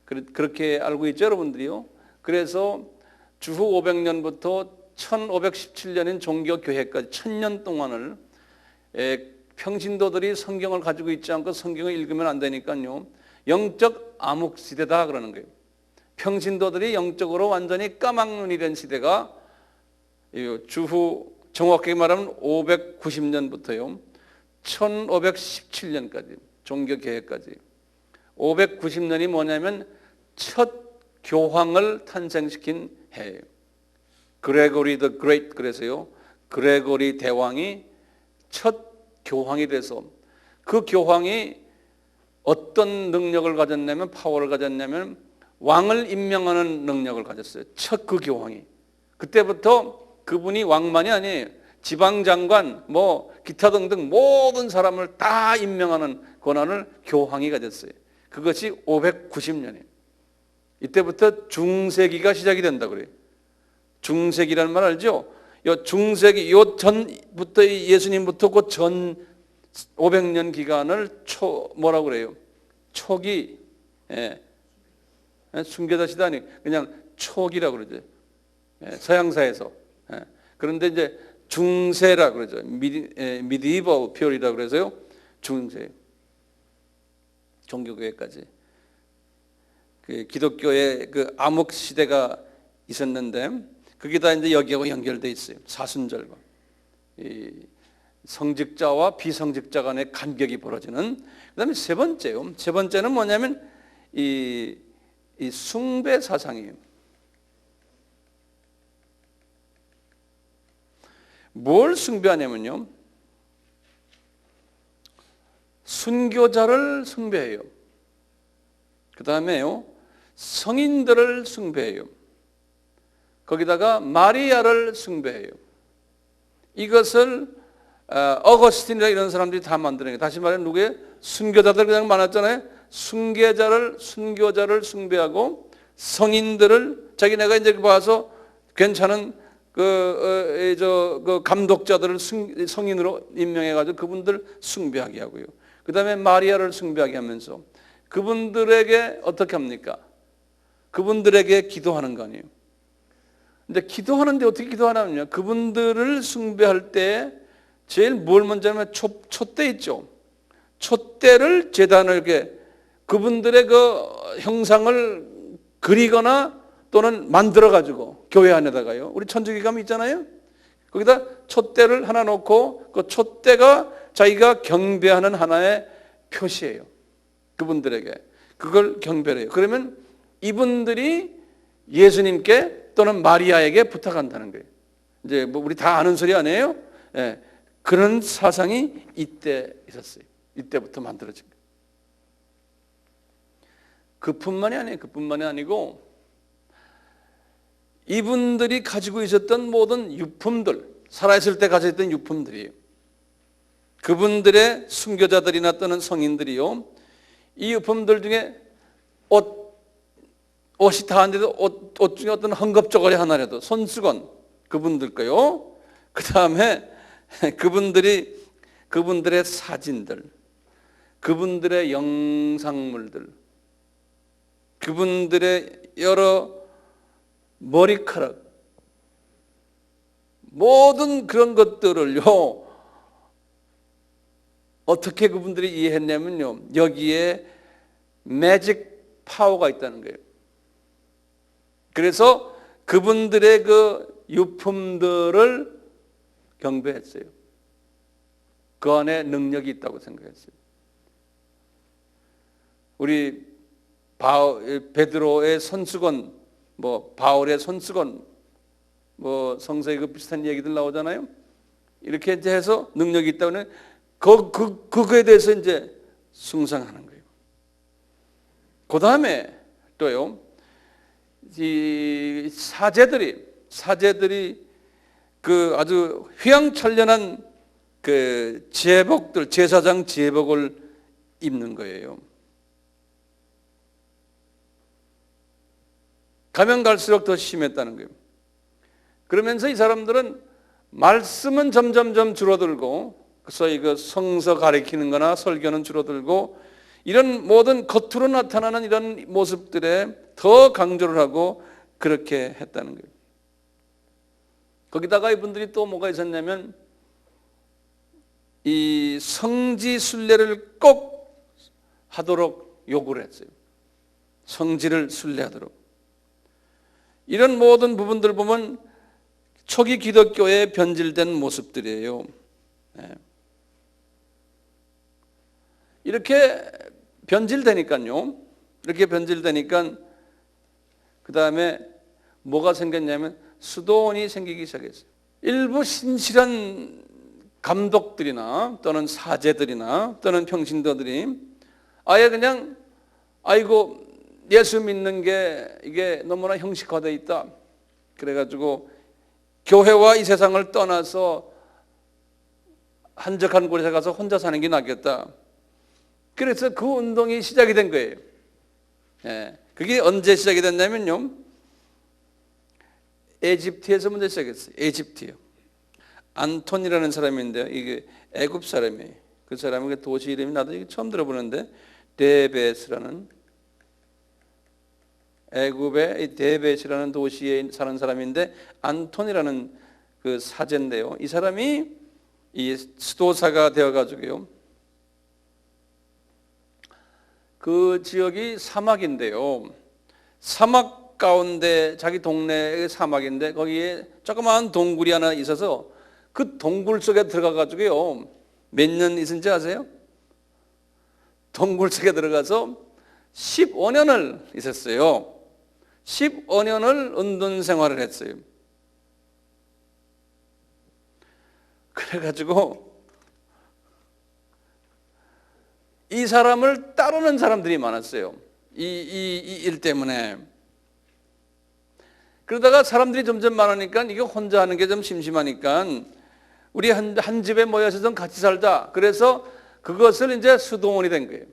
그렇게 알고 있죠, 여러분들이요. 그래서 주후 500년부터 1517년인 종교교회까지 1000년 동안을 평신도들이 성경을 가지고 있지 않고 성경을 읽으면 안 되니까요. 영적 암흑 시대다 그러는 거예요. 평신도들이 영적으로 완전히 까막눈이 된 시대가 주후 정확하게 말하면 590년부터요. 1517년까지 종교개혁까지 590년이 뭐냐면 첫 교황을 탄생시킨 해예요. 그레고리 더 그레이트, 그래서요 그레고리 대왕이 첫 교황이 돼서 그 교황이 어떤 능력을 가졌냐면 파워를 가졌냐면 왕을 임명하는 능력을 가졌어요. 첫 그 교황이. 그때부터 그분이 왕만이 아니에요. 지방장관, 뭐 기타 등등 모든 사람을 다 임명하는 권한을 교황이 가졌어요. 그것이 590년이에요. 이때부터 중세기가 시작이 된다 그래요. 중세기라는 말 알죠? 요 중세기, 요 전부터 예수님부터 그 전 500년 기간을 뭐라고 그래요? 초기, 순교자 시대 아니 그냥 초기라고 그러죠. 서양사에서. 그런데 이제 중세라 그러죠. 미디이벌 피어리라 그래서요. 중세. 종교교회까지. 그 기독교의 그 암흑 시대가 있었는데 그게 다 이제 여기하고 연결돼 있어요. 사순절과 이 성직자와 비성직자 간의 간격이 벌어지는. 그다음에 세 번째요. 세 번째는 뭐냐면 이 숭배 사상이에요. 뭘 숭배하냐면요. 순교자를 숭배해요. 그 다음에요. 성인들을 숭배해요. 거기다가 마리아를 숭배해요. 이것을 어거스틴이나 이런 사람들이 다 만드는 거예요. 다시 말해 누구예요? 순교자들 그냥 많았잖아요. 순교자를 숭배하고 성인들을 자기네가 이제 봐서 괜찮은 그 감독자들을 성인으로 임명해가지고 그분들 숭배하게 하고요. 그 다음에 마리아를 숭배하게 하면서 그분들에게 어떻게 합니까? 그분들에게 기도하는 거 아니에요. 근데 기도하는데 어떻게 기도하냐면요. 그분들을 숭배할 때 제일 뭘 먼저 하면 촛대 있죠. 촛대를 제단을 이렇게 그분들의 그 형상을 그리거나 또는 만들어 가지고 교회 안에다가요. 우리 천주교 가면 있잖아요. 거기다 촛대를 하나 놓고 그 촛대가 자기가 경배하는 하나의 표시예요. 그분들에게 그걸 경배해요. 그러면 이분들이 예수님께 또는 마리아에게 부탁한다는 거예요. 이제 뭐 우리 다 아는 소리 아니에요? 예, 그런 사상이 이때 있었어요. 이때부터 만들어진 거예요. 그뿐만이 아니에요. 그뿐만이 아니고 이분들이 가지고 있었던 모든 유품들, 살아있을 때 가지고 있던 유품들이에요. 그분들의 순교자들이나 또는 성인들이요, 이 유품들 중에 옷이 다한데도 옷 중에 어떤 헝겊저고리 하나라도, 손수건, 그분들 거요. 그 다음에 그분들의 사진들, 그분들의 영상물들, 그분들의 여러 머리카락, 모든 그런 것들을요, 어떻게 그분들이 이해했냐면요, 여기에 매직 파워가 있다는 거예요. 그래서 그분들의 그 유품들을 경배했어요. 그 안에 능력이 있다고 생각했어요. 우리 베드로의 손수건, 뭐 바울의 손수건, 뭐 성서에 그 비슷한 얘기들 나오잖아요. 이렇게 이제 해서 능력이 있다고 그거에 대해서 이제 숭상하는 거예요. 그 다음에 또요, 이 사제들이 그 아주 휘황찬란한 그 제복들, 제사장 제복을 입는 거예요. 가면 갈수록 더 심했다는 거예요. 그러면서 이 사람들은 말씀은 점점점 줄어들고, 소위 그 성서 가리키는 거나 설교는 줄어들고, 이런 모든 겉으로 나타나는 이런 모습들에 더 강조를 하고 그렇게 했다는 거예요. 거기다가 이분들이 또 뭐가 있었냐면, 이 성지 순례를 꼭 하도록 요구를 했어요. 성지를 순례하도록. 이런 모든 부분들 보면 초기 기독교에 변질된 모습들이에요. 네. 이렇게 변질되니까요. 이렇게 변질되니까 그 다음에 뭐가 생겼냐면 수도원이 생기기 시작했어요. 일부 신실한 감독들이나 또는 사제들이나 또는 평신도들이 아예 그냥 아이고 예수 믿는 게 이게 너무나 형식화되어 있다. 그래가지고 교회와 이 세상을 떠나서 한적한 곳에 가서 혼자 사는 게 낫겠다. 그래서 그 운동이 시작이 된 거예요. 예, 그게 언제 시작이 됐냐면요, 에집트에서 먼저 시작했어요. 에집트요. 안톤이라는 사람인데요, 이게 애굽 사람이에요. 그 사람의 도시 이름이 나도 처음 들어보는데, 데베스라는, 애굽의 데베스라는 도시에 사는 사람인데, 안톤이라는 그 사제인데요, 이 사람이 이 수도사가 되어가지고요, 그 지역이 사막인데요, 사막 가운데 자기 동네의 사막인데 거기에 조그마한 동굴이 하나 있어서 그 동굴 속에 들어가가지고요, 몇 년 있은지 아세요? 동굴 속에 들어가서 15년을 있었어요. 15년을 은둔 생활을 했어요. 그래가지고 이 사람을 따르는 사람들이 많았어요. 이 일 때문에. 그러다가 사람들이 점점 많으니까 이게 혼자 하는 게 좀 심심하니까 우리 한 집에 모여서 좀 같이 살자. 그래서 그것을 이제 수도원이 된 거예요.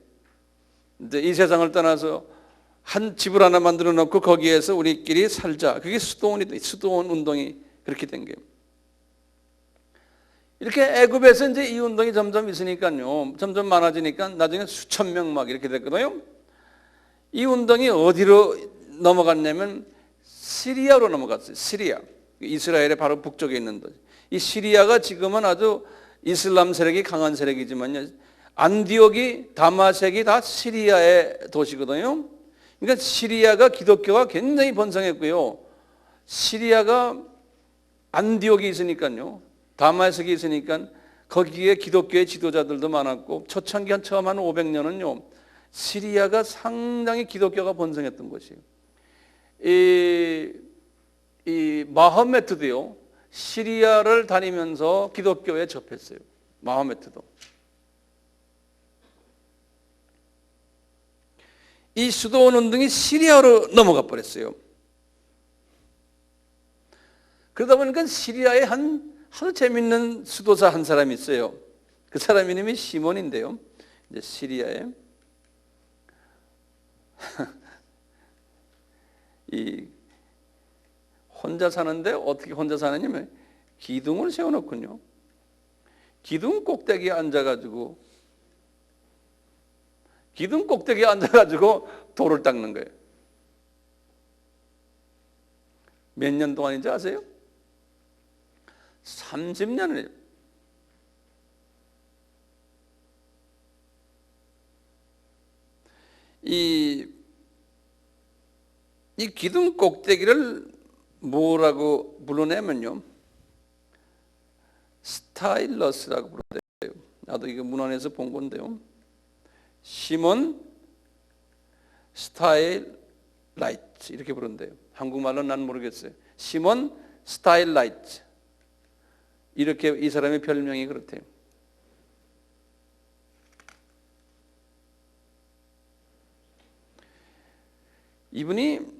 이제 이 세상을 떠나서 한 집을 하나 만들어 놓고 거기에서 우리끼리 살자. 그게 수도원 운동이 그렇게 된 거예요. 이렇게 애굽에서 이제 이 운동이 점점 있으니까요, 점점 많아지니까 나중에 수천 명 막 이렇게 됐거든요. 이 운동이 어디로 넘어갔냐면 시리아로 넘어갔어요. 시리아, 이스라엘의 바로 북쪽에 있는 도시. 이 시리아가 지금은 아주 이슬람 세력이 강한 세력이지만요, 안디옥이 다마섹이 다 시리아의 도시거든요. 그러니까 시리아가 기독교가 굉장히 번성했고요. 시리아가 안디옥이 있으니까요. 다마섹이 있으니까 거기에 기독교의 지도자들도 많았고 초창기 처음 한 500년은요. 시리아가 상당히 기독교가 번성했던 것이에요. 이 마호메트도요. 시리아를 다니면서 기독교에 접했어요. 마호메트도. 이 수도원 운동이 시리아로 넘어가 버렸어요. 그러다 보니까 시리아에 아주 재밌는 수도사 한 사람이 있어요. 그 사람 이름이 시몬인데요. 이제 시리아에 이 혼자 사는데 어떻게 혼자 사느냐면 기둥을 세워놓군요. 기둥 꼭대기에 앉아가지고 돌을 닦는 거예요. 몇 년 동안인지 아세요? 30년을. 이 기둥 꼭대기를 뭐라고 불러내면요, 스타일러스라고 부른대요. 나도 이거 문헌에서 본 건데요. 시몬 스타일라이트 이렇게 부른대요. 한국말로는 난 모르겠어요. 시몬 스타일라이트 이렇게 이 사람의 별명이 그렇대요. 이분이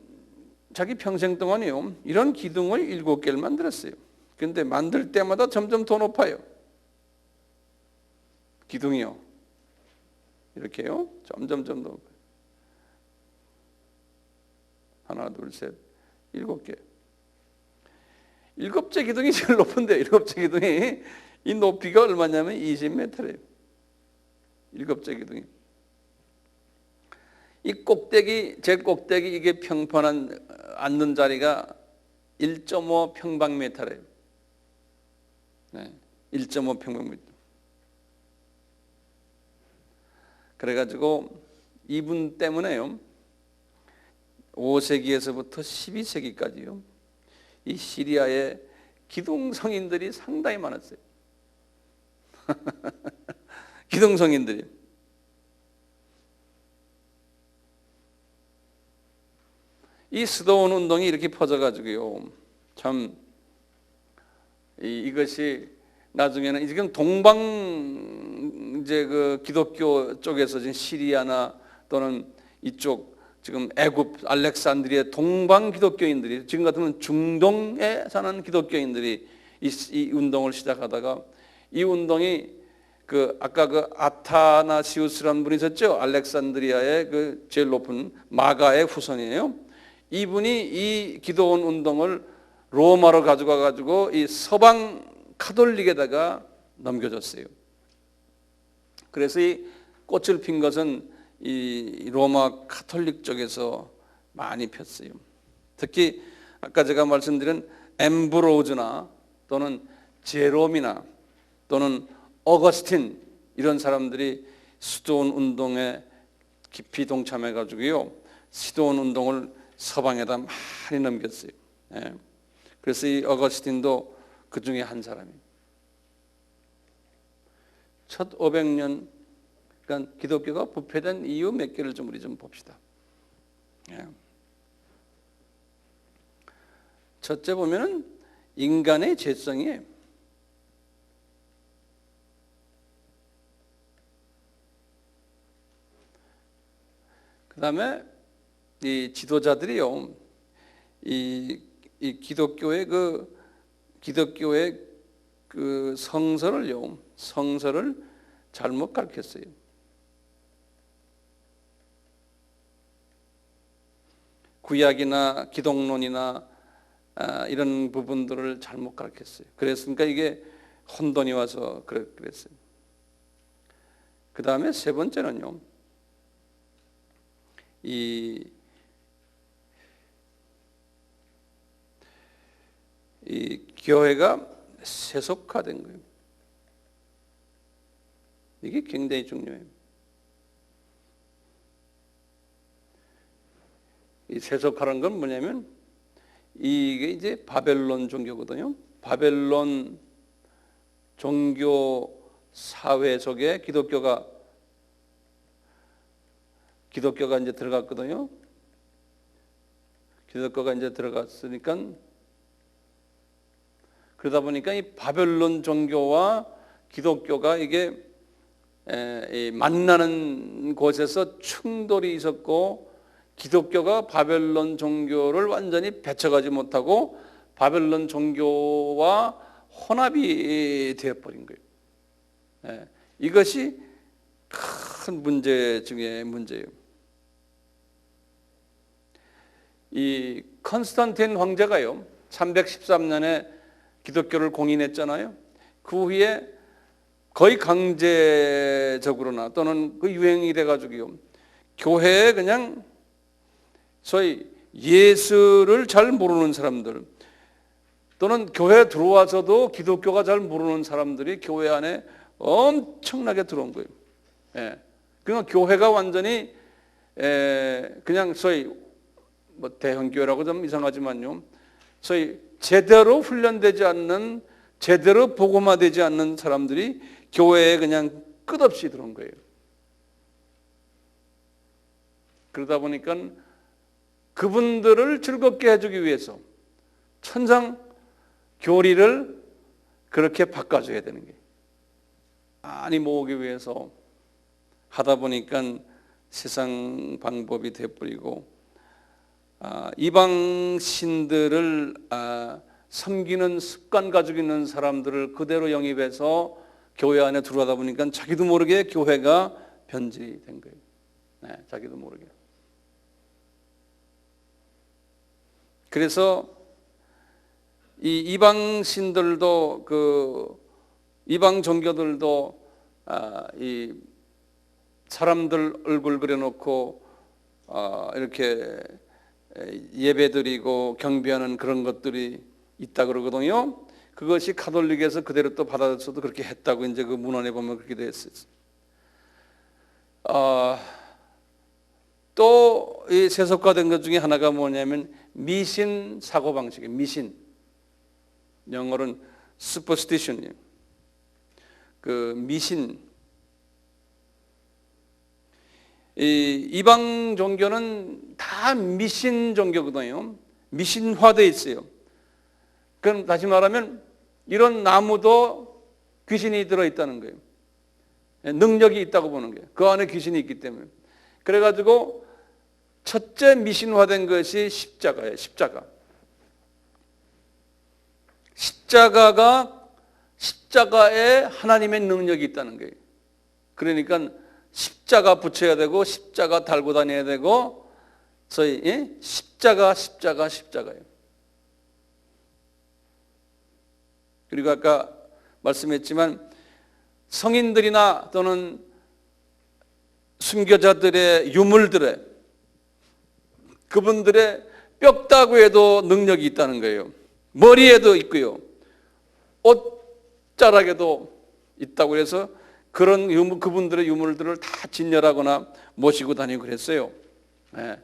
자기 평생 동안이요, 이런 기둥을 7개를 만들었어요. 그런데 만들 때마다 점점 더 높아요. 기둥이요. 이렇게요. 점점 더 높아요. 하나, 둘, 셋, 7개. 7째 기둥이 제일 높은데 7째 기둥이 이 높이가 얼마냐면 20m래요. 7째 기둥이. 이 꼭대기, 제 꼭대기 이게 평판한 앉는 자리가 1.5 평방미터래요. 네, 1.5 평방미터. 그래가지고 이분 때문에요, 5세기에서부터 12세기까지요, 이 시리아의 기둥성인들이 상당히 많았어요. 기둥성인들이. 이 수도원 운동이 이렇게 퍼져가지고요, 참 이것이 나중에는 지금 동방 이제 그 기독교 쪽에서 지금 시리아나 또는 이쪽 지금 애굽 알렉산드리아 동방 기독교인들이, 지금 같으면 중동에 사는 기독교인들이 이 운동을 시작하다가, 이 운동이 그 아까 그 아타나시우스라는 분이 있었죠. 알렉산드리아의 그 제일 높은 마가의 후손이에요. 이분이 이 기도원 운동을 로마로 가져가 가지고 이 서방 카톨릭에다가 넘겨줬어요. 그래서 이 꽃을 핀 것은 이 로마 카톨릭 쪽에서 많이 폈어요. 특히 아까 제가 말씀드린 엠브로즈나 또는 제롬이나 또는 어거스틴 이런 사람들이 수도원 운동에 깊이 동참해 가지고요, 수도원 운동을 서방에다 많이 넘겼어요. 예. 그래서 이 어거스틴도 그 중에 한 사람이에요. 첫 500년, 그러니까 기독교가 부패된 이유 몇 개를 좀 우리 좀 봅시다. 예. 첫째 보면은 인간의 죄성이에요. 그 다음에 이 지도자들이요, 이 기독교의 그 성서를 잘못 가르쳤어요. 구약이나 기독론이나 이런 부분들을 잘못 가르쳤어요. 그랬으니까 이게 혼돈이 와서 그랬어요. 그 다음에 세 번째는요, 이 교회가 세속화된 거예요. 이게 굉장히 중요해요. 이 세속화라는 건 뭐냐면 이게 이제 바벨론 종교거든요. 바벨론 종교 사회 속에 기독교가 이제 들어갔거든요. 기독교가 이제 들어갔으니까 그러다 보니까 이 바벨론 종교와 기독교가 이게 만나는 곳에서 충돌이 있었고 기독교가 바벨론 종교를 완전히 배척하지 못하고 바벨론 종교와 혼합이 되어버린 거예요. 이것이 큰 문제 중에 문제예요. 이 컨스탄틴 황제가요 313년에 기독교를 공인했잖아요. 그 후에 거의 강제적으로나 또는 그 유행이 돼가지고요 교회에 그냥 소위 예수를 잘 모르는 사람들 또는 교회에 들어와서도 기독교가 잘 모르는 사람들이 교회 안에 엄청나게 들어온 거예요. 그러니까 교회가 완전히 그냥 소위 뭐 대형교회라고 좀 이상하지만요 소위 제대로 훈련되지 않는 제대로 복음화되지 않는 사람들이 교회에 그냥 끝없이 들어온 거예요. 그러다 보니까 그분들을 즐겁게 해주기 위해서 천상 교리를 그렇게 바꿔줘야 되는 거예요. 많이 모으기 위해서 하다 보니까 세상 방법이 되어버리고 이방 신들을 섬기는 습관 가지고 있는 사람들을 그대로 영입해서 교회 안에 들어가다 보니까 자기도 모르게 교회가 변질이 된 거예요. 자기도 모르게. 그래서 이 이방 신들도 그 이방 종교들도 이 사람들 얼굴 그려놓고 이렇게 예배드리고 경배하는 그런 것들이 있다 그러거든요. 그것이 가톨릭에서 그대로 또 받아들여서도 그렇게 했다고 이제 그 문헌에 보면 그렇게 되어 있어요. 또 이 세속화된 것 중에 하나가 뭐냐면 미신 사고 방식이에요. 미신. 영어로는 superstition. 그 미신. 이 이방 종교는 다 미신 종교거든요. 미신화되어 있어요. 그럼 다시 말하면 이런 나무도 귀신이 들어있다는 거예요. 능력이 있다고 보는 거예요. 그 안에 귀신이 있기 때문에. 그래가지고 첫째 미신화된 것이 십자가예요. 십자가에 하나님의 능력이 있다는 거예요. 그러니까 십자가 붙여야 되고 십자가 달고 다녀야 되고 소위 십자가예요. 그리고 아까 말씀했지만 성인들이나 또는 순교자들의 유물들의 그분들의 뼈다구에도 능력이 있다는 거예요. 머리에도 있고요. 옷자락에도 있다고 해서 그런 유물, 그분들의 유물들을 다 진열하거나 모시고 다니고 그랬어요. 그러니까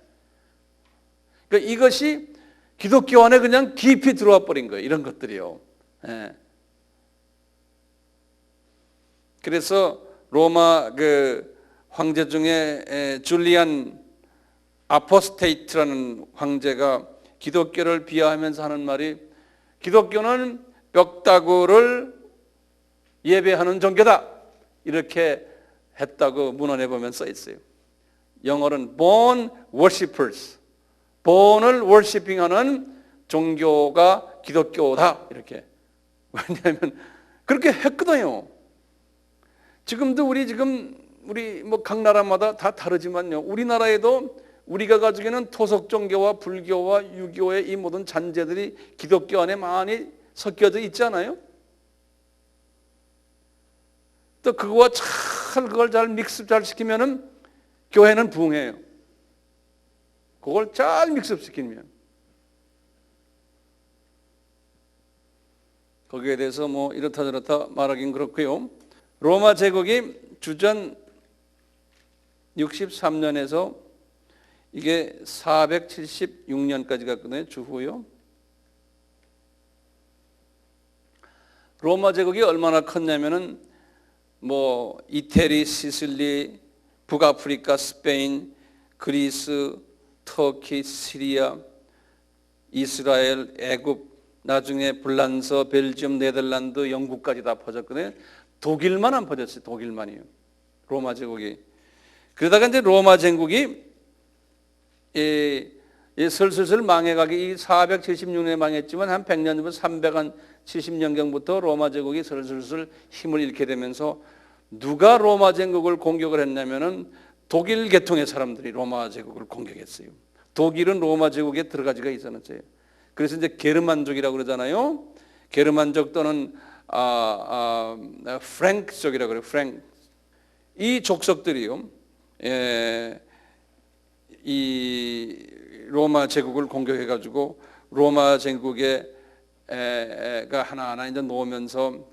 이것이 기독교 안에 그냥 깊이 들어와 버린 거예요. 이런 것들이요. 그래서 로마 그 황제 중에 줄리안 아포스테이트라는 황제가 기독교를 비하하면서 하는 말이 기독교는 벽다구를 예배하는 종교다 이렇게 했다고 문헌에 보면 써 있어요. 영어로는 born worshippers, born을 worshiping하는 종교가 기독교다 이렇게. 왜냐하면 그렇게 했거든요. 지금도 우리 뭐 각 나라마다 다 다르지만요. 우리나라에도 우리가 가지고 있는 토속 종교와 불교와 유교의 이 모든 잔재들이 기독교 안에 많이 섞여져 있잖아요. 또 그거와 그걸 잘 믹스 잘 시키면은 교회는 부흥해요. 그걸 잘 믹스시키면. 거기에 대해서 뭐 이렇다 저렇다 말하긴 그렇고요. 로마 제국이 주전 63년에서 이게 476년까지 갔거든요. 주후요. 로마 제국이 얼마나 컸냐면은 뭐 이태리, 시실리, 북아프리카, 스페인, 그리스, 터키, 시리아, 이스라엘, 애굽, 나중에 불란서, 벨지움, 네덜란드, 영국까지 다 퍼졌거든요. 독일만 안 퍼졌어요. 독일만이요. 로마 제국이. 그러다가 이제 로마 제국이 슬슬 망해가기 476년에 망했지만 한 100년 전부터 370년경부터 로마 제국이 슬슬 힘을 잃게 되면서 누가 로마 제국을 공격을 했냐면은 독일 계통의 사람들이 로마 제국을 공격했어요. 독일은 로마 제국에 들어가지가 있었어요. 그래서 이제 게르만족이라고 그러잖아요. 게르만족 또는 프랭크족이라고 그래요. 프랭크. 이 족속들이요. 이 로마 제국을 공격해가지고 로마 제국에 가 하나하나 이제 놓으면서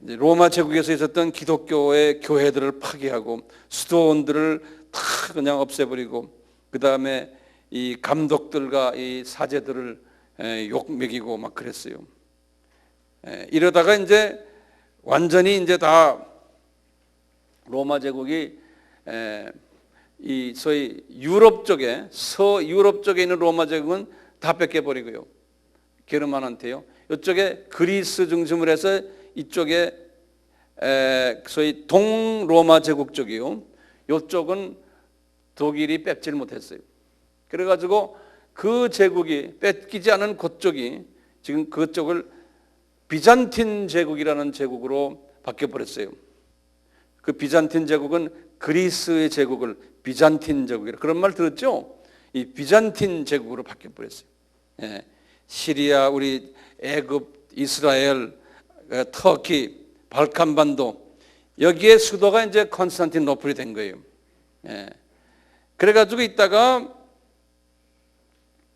이제 로마 제국에서 있었던 기독교의 교회들을 파괴하고 수도원들을 다 그냥 없애버리고 그 다음에 이 감독들과 이 사제들을 욕 먹이고 막 그랬어요. 이러다가 이제 완전히 이제 다 로마 제국이 이 소위 유럽 쪽에 서유럽 쪽에 있는 로마 제국은 다 뺏겨버리고요. 게르만한테요. 이쪽에 그리스 중심으로 해서 이쪽에 소위 동로마 제국 쪽이요. 이쪽은 독일이 뺏질 못했어요. 그래가지고 그 제국이 뺏기지 않은 그쪽이 지금 그쪽을 비잔틴 제국이라는 제국으로 바뀌어버렸어요. 그 비잔틴 제국은 그리스의 제국을 비잔틴 제국이라 그런 말 들었죠? 이 비잔틴 제국으로 바뀌어버렸어요. 시리아, 우리 애굽, 이스라엘, 터키, 발칸반도 여기에 수도가 이제 콘스탄티노플이 된 거예요. 그래가지고 있다가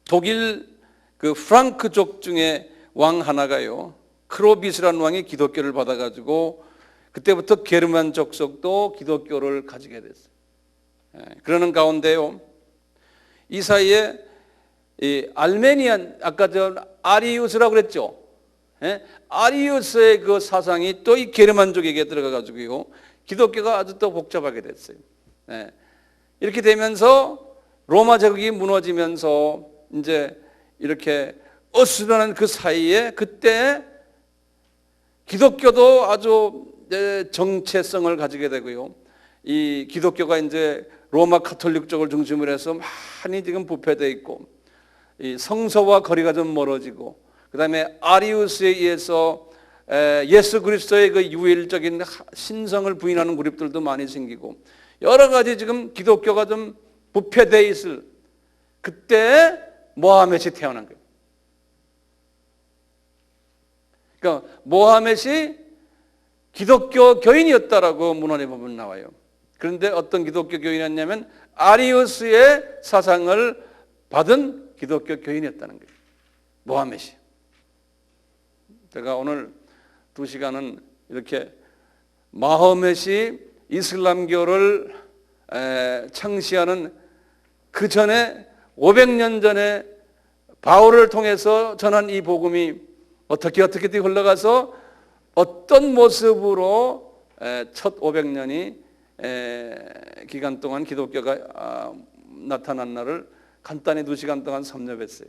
독일 그 프랑크족 중에 왕 하나가요. 크로비스라는 왕이 기독교를 받아가지고 그때부터 게르만 족속도 기독교를 가지게 됐어요. 그러는 가운데요. 이 사이에 이 알메니안 아까 저 아리우스라고 그랬죠. 아리우스의 그 사상이 또 이 게르만족에게 들어가가지고요. 기독교가 아주 또 복잡하게 됐어요. 이렇게 되면서 로마 제국이 무너지면서 이제 이렇게 어수선한 그 사이에 그때 기독교도 아주 정체성을 가지게 되고요. 이 기독교가 이제 로마 카톨릭 쪽을 중심으로 해서 많이 지금 부패되어 있고 이 성서와 거리가 좀 멀어지고 그다음에 아리우스에 의해서 예수 그리스도의 그 유일적인 신성을 부인하는 그룹들도 많이 생기고 여러 가지 지금 기독교가 좀 부패되어 있을 그때 모하멧이 태어난 거예요. 그러니까 모하멧이 기독교 교인이었다라고 문헌에 보면 나와요. 그런데 어떤 기독교 교인이었냐면 아리우스의 사상을 받은 기독교 교인이었다는 거예요. 모하멧이. 제가 오늘 2시간은 이렇게 마호멧이 이슬람교를 창시하는 그 전에 500년 전에 바울을 통해서 전한 이 복음이 어떻게 흘러가서 어떤 모습으로 첫 500년이 기간 동안 기독교가 나타난 날을 간단히 2시간 동안 섭렵했어요.